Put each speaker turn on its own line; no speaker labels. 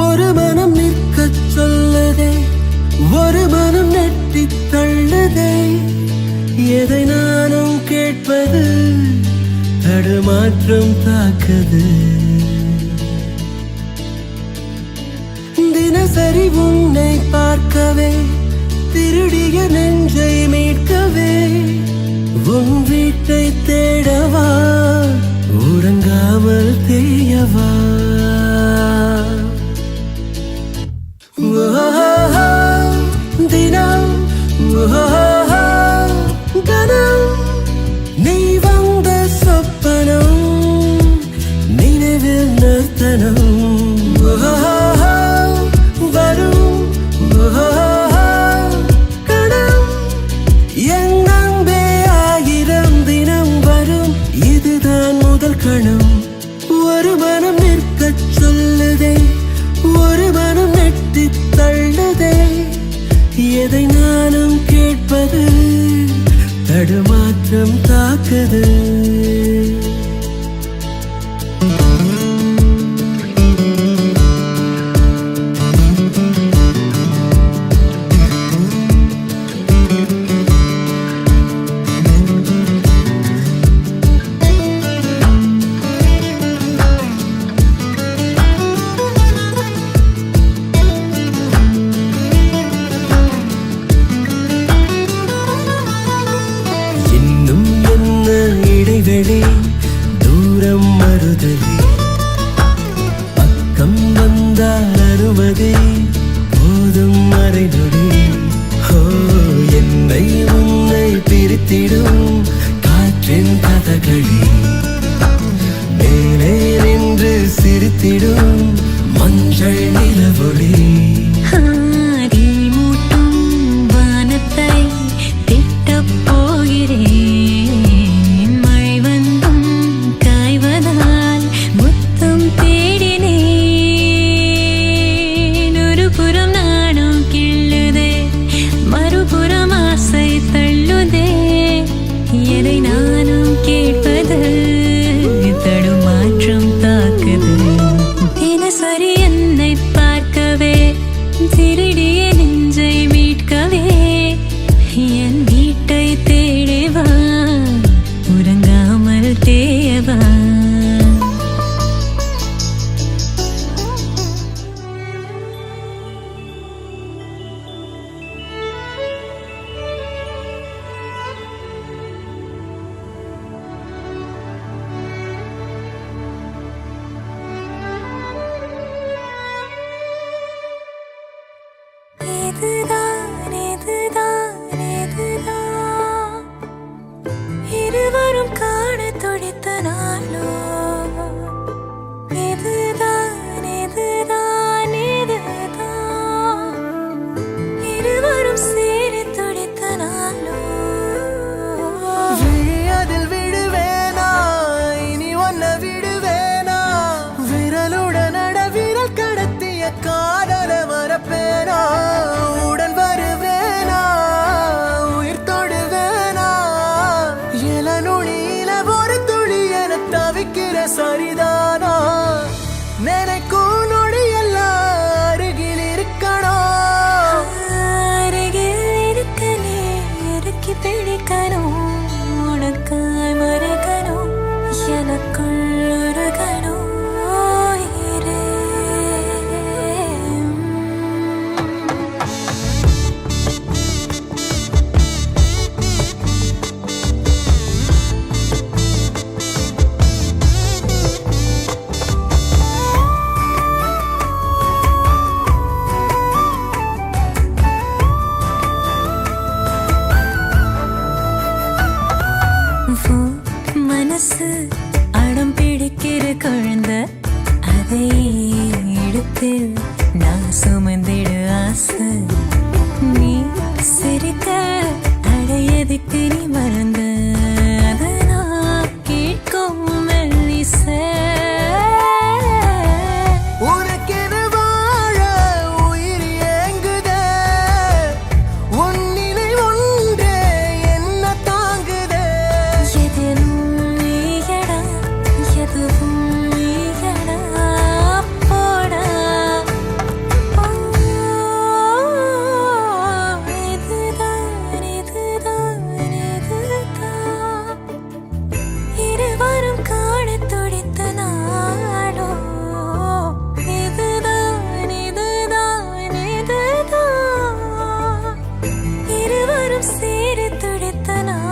ஒரு மனம் நிற்க சொல்லுதே, ஒரு மனம் நெட்டி தள்ளுதே. எதை நானும் கேட்பது, தடுமாற்றம் தாக்குது. தினசரி உன்னை பார்க்கவே, திருடிய நெஞ்சை மீட்கவே, உன் வீட்டை தேடவா, உறங்காமல் தேயவா. தினம் கனம் நீ வந்த சொப்பனம், நினைவில் நிறுத்தனம். வரும் கணம் என் அன்பே, ஆயிரம் தினம் வரும், இதுதான் முதல் கணம். ஒரு மனம் நிற்கச் சொல்லுதே, ஒரு மனம் நெட்டி தள்ளுதே. எதை நானும் கேட்பது, தடுமாற்றம் தாக்குது. தூரம் மறுதலி, பக்கம் வந்தால் அனுமதி, போதும் மறைநொடி. என்னை உன்னை பிரித்திடும் காற்றின் கதகளி, மேலே நின்று சிரித்திடும் மஞ்சள் நிலவொளி. இருவரும் காண துடித்த நாளோ, இதுதான் இதுதான் இதுதான். இருவரும் சேரி துடித்த நாளோ. அதில் விடுவேனா, இனி ஒன்ன விடுவேனா, விரலுடன் விரல் கடத்திய காதல மறப்பேனா, உடன் வருவேனா, உயிர் தொடுவேனா, இளநுழியில ஒரு துளி என தவிக்கிற சரிதானா. நினைக்கும் நொடியெல்லாம் அருகில் இருக்கணும்,
அருகில் இருக்கனே இறுக்கி பிடிக்கணும், உனக்காய் மறைக்கணும், எனக்குள் உருகணும். மனசு அடம் பிடிக்கிற குழந்தை, அதை எடுத்து நான் சுமந்திடு ஆசை. நீ சிரிக்க அடையதுக்கு நீ மறந்த, அதை நான் கேட்கும் மெல்லிசை.
உனக்கென வாழ உயிர் ஏங்குதே, உன் நிலை
சேர துடித்த நான்